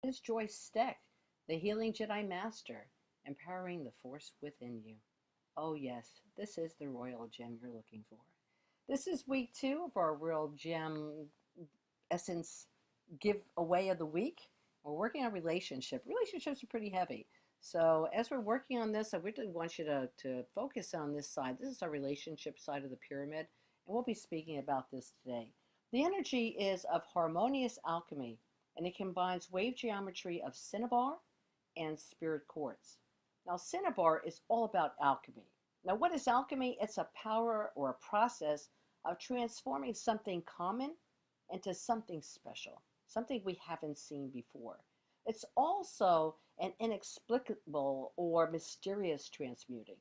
This is Joyce Stech, the Healing Jedi Master, empowering the force within you. Oh, yes, this is the royal gem you're looking for. This is week 2 of our Royal Gem Essence giveaway of the week. We're working on relationship. Relationships are pretty heavy. So, as we're working on this, I really want you to focus on this side. This is our relationship side of the pyramid, and we'll be speaking about this today. The energy is of harmonious alchemy, and it combines wave geometry of cinnabar and spirit quartz. Now, cinnabar is all about alchemy. Now, what is alchemy? It's a power or a process of transforming something common into something special, something we haven't seen before. It's also an inexplicable or mysterious transmuting.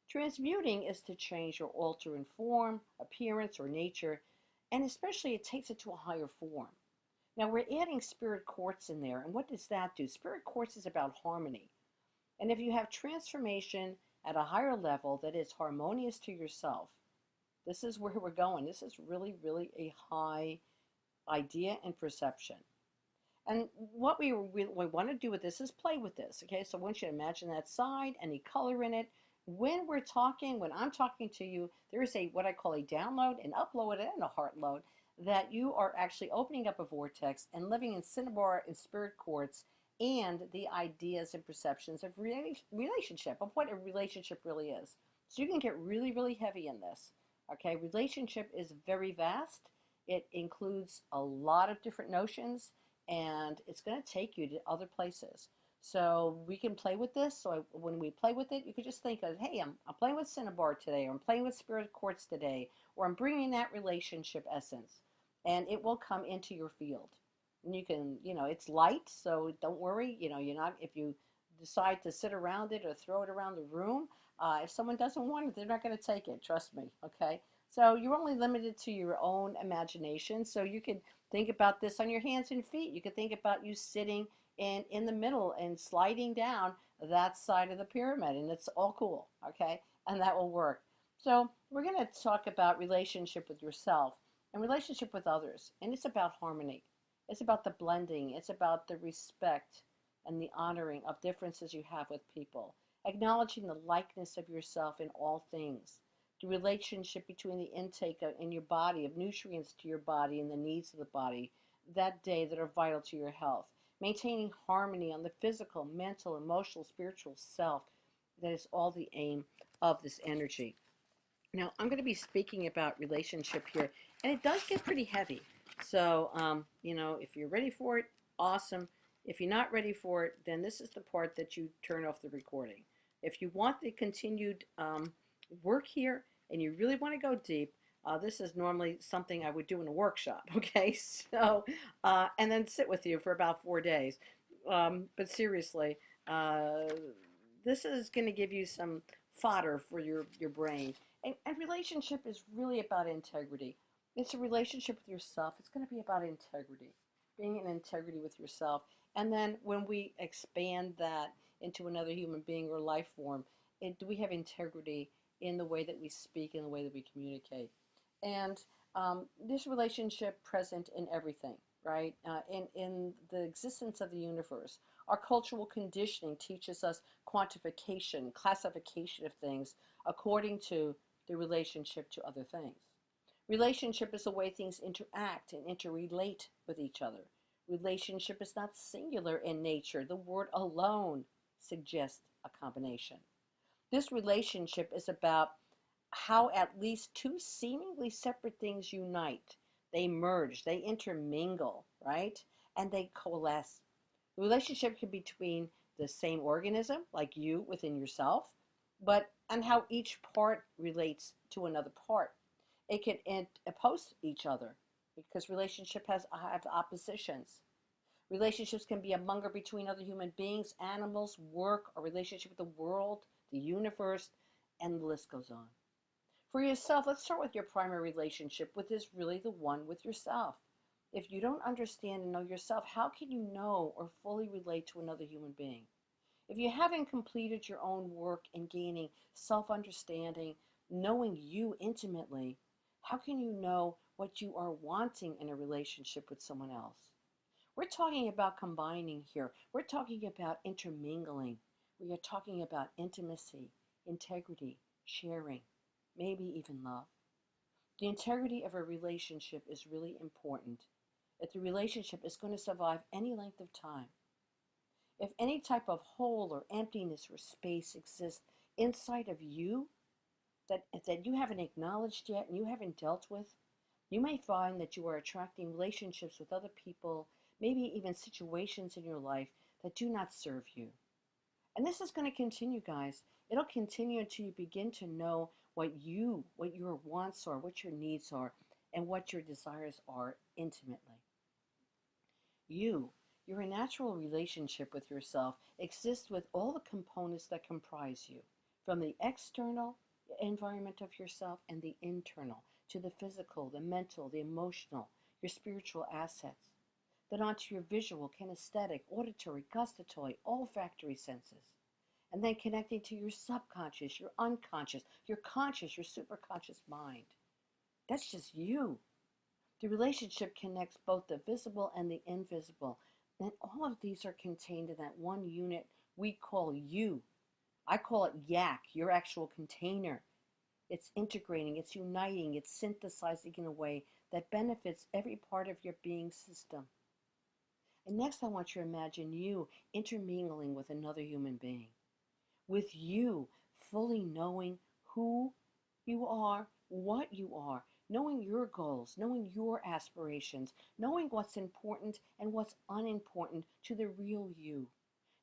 Transmuting is to change or alter in form, appearance, or nature, and especially it takes it to a higher form. Now we're adding spirit quartz in there, and what does that do? Spirit quartz is about harmony. And if you have transformation at a higher level that is harmonious to yourself, this is where we're going. This is really, really a high idea and perception. And what we want to do with this is play with this. Okay, so I want you to imagine that side, any color in it. When I'm talking to you, there is a what I call a download, an upload, and a heart load that you are actually opening up a vortex and living in cinnabar and spirit quartz and the ideas and perceptions of relationship, of what a relationship really is. So you can get really, really heavy in this. Okay, relationship is very vast. It includes a lot of different notions, and it's going to take you to other places. So we can play with this. So when we play with it, you could just think of, hey, I'm playing with cinnabar today, or I'm playing with spirit quartz today, or I'm bringing that relationship essence, and it will come into your field. And you can, it's light, so don't worry. You're not, if you decide to sit around it or throw it around the room, if someone doesn't want it, they're not going to take it. Trust me. Okay. So you're only limited to your own imagination. So you could think about this on your hands and feet. You could think about you sitting in the middle and sliding down that side of the pyramid, and it's all cool. Okay. And that will work. So we're going to talk about relationship with yourself and relationship with others. And it's about harmony. It's about the blending. It's about the respect and the honoring of differences you have with people. Acknowledging the likeness of yourself in all things. The relationship between the intake in your body of nutrients to your body and the needs of the body that day that are vital to your health. Maintaining harmony on the physical, mental, emotional, spiritual self. That is all the aim of this energy. Now, I'm going to be speaking about relationship here, and it does get pretty heavy. So, if you're ready for it, awesome. If you're not ready for it, then this is the part that you turn off the recording. If you want the continued work here and you really want to go deep, this is normally something I would do in a workshop, okay? So, and then sit with you for about 4 days. But seriously, this is going to give you some fodder for your brain. And relationship is really about integrity. It's a relationship with yourself. It's going to be about integrity, being in integrity with yourself. And then when we expand that into another human being or life form, do we have integrity in the way that we speak, in the way that we communicate? And this relationship present in everything, right? In the existence of the universe. Our cultural conditioning teaches us quantification, classification of things according to the relationship to other things. Relationship is the way things interact and interrelate with each other. Relationship is not singular in nature. The word alone suggests a combination. This relationship is about how at least two seemingly separate things unite. They merge, they intermingle, right? And they coalesce. The relationship can be between the same organism, like you within yourself, and how each part relates to another part. It can oppose each other because relationship have oppositions. Relationships can be among or between other human beings, animals, work, or relationship with the world, the universe, and the list goes on. For yourself, let's start with your primary relationship, which is really the one with yourself. If you don't understand and know yourself, how can you know or fully relate to another human being? If you haven't completed your own work in gaining self-understanding, knowing you intimately, how can you know what you are wanting in a relationship with someone else? We're talking about combining here. We're talking about intermingling. We are talking about intimacy, integrity, sharing, maybe even love. The integrity of a relationship is really important. If the relationship is going to survive any length of time, if any type of hole or emptiness or space exists inside of you that you haven't acknowledged yet and you haven't dealt with, you may find that you are attracting relationships with other people, maybe even situations in your life that do not serve you. And this is going to continue, guys. It'll continue until you begin to know what your wants are, what your needs are, and what your desires are intimately. Your natural relationship with yourself exists with all the components that comprise you, from the external environment of yourself and the internal, to the physical, the mental, the emotional, your spiritual assets, then onto your visual, kinesthetic, auditory, gustatory, olfactory senses, and then connecting to your subconscious, your unconscious, your conscious, your superconscious mind. That's just you. The relationship connects both the visible and the invisible. And all of these are contained in that one unit we call you. I call it yak, your actual container. It's integrating, it's uniting, it's synthesizing in a way that benefits every part of your being system. And next I want you to imagine you intermingling with another human being. With you fully knowing who you are, what you are, knowing your goals, knowing your aspirations, knowing what's important and what's unimportant to the real you,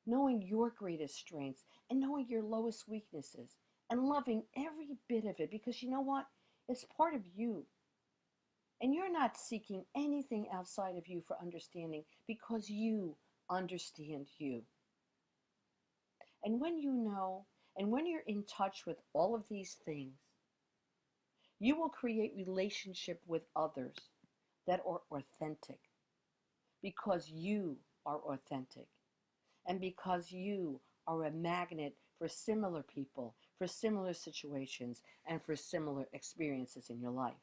knowing your greatest strengths and knowing your lowest weaknesses, and loving every bit of it, because you know what? It's part of you. And you're not seeking anything outside of you for understanding, because you understand you. And when you know, and when you're in touch with all of these things, you will create relationship with others that are authentic, because you are authentic, and because you are a magnet for similar people, for similar situations, and for similar experiences in your life.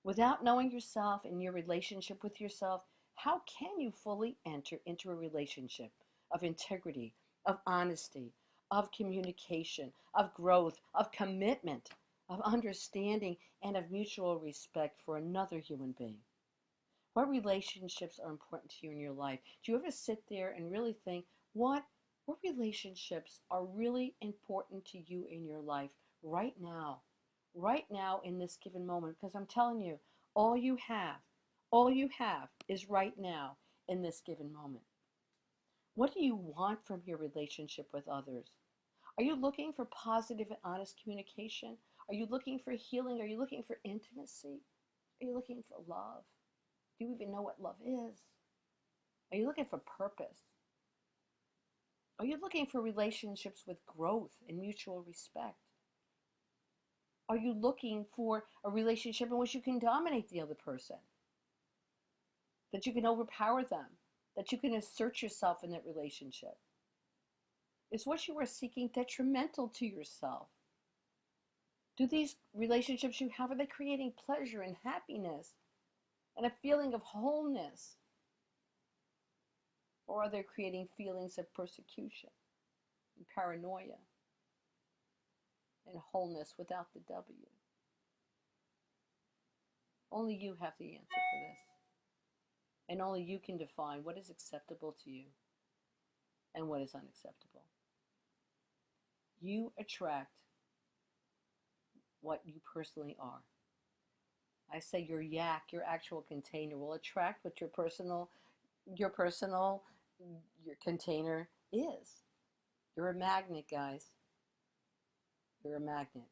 Without knowing yourself and your relationship with yourself, how can you fully enter into a relationship of integrity, of honesty, of communication, of growth, of commitment, of understanding, and of mutual respect for another human being? What relationships are important to you in your life? Do you ever sit there and really think, what relationships are really important to you in your life right now in this given moment? Because I'm telling you, all you have is right now in this given moment. What do you want from your relationship with others? Are you looking for positive and honest communication? Are you looking for healing? Are you looking for intimacy? Are you looking for love? Do you even know what love is? Are you looking for purpose? Are you looking for relationships with growth and mutual respect? Are you looking for a relationship in which you can dominate the other person? That you can overpower them? That you can assert yourself in that relationship? Is what you are seeking detrimental to yourself? Do these relationships you have, are they creating pleasure and happiness and a feeling of wholeness? Or are they creating feelings of persecution and paranoia and wholeness without the W? Only you have the answer for this. And only you can define what is acceptable to you and what is unacceptable. You attract what you personally are. I say your yak, your actual container, will attract what your container is. You're a magnet, guys. You're a magnet.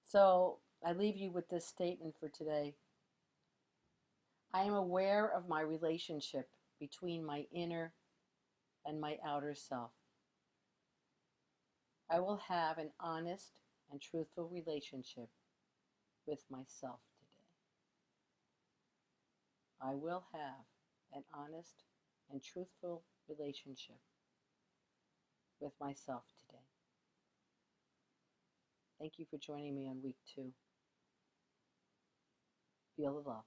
So I leave you with this statement for today. I am aware of my relationship between my inner and my outer self. I will have an honest and truthful relationship with myself today. I will have an honest and truthful relationship with myself today. Thank you for joining me on week 2. Feel the love.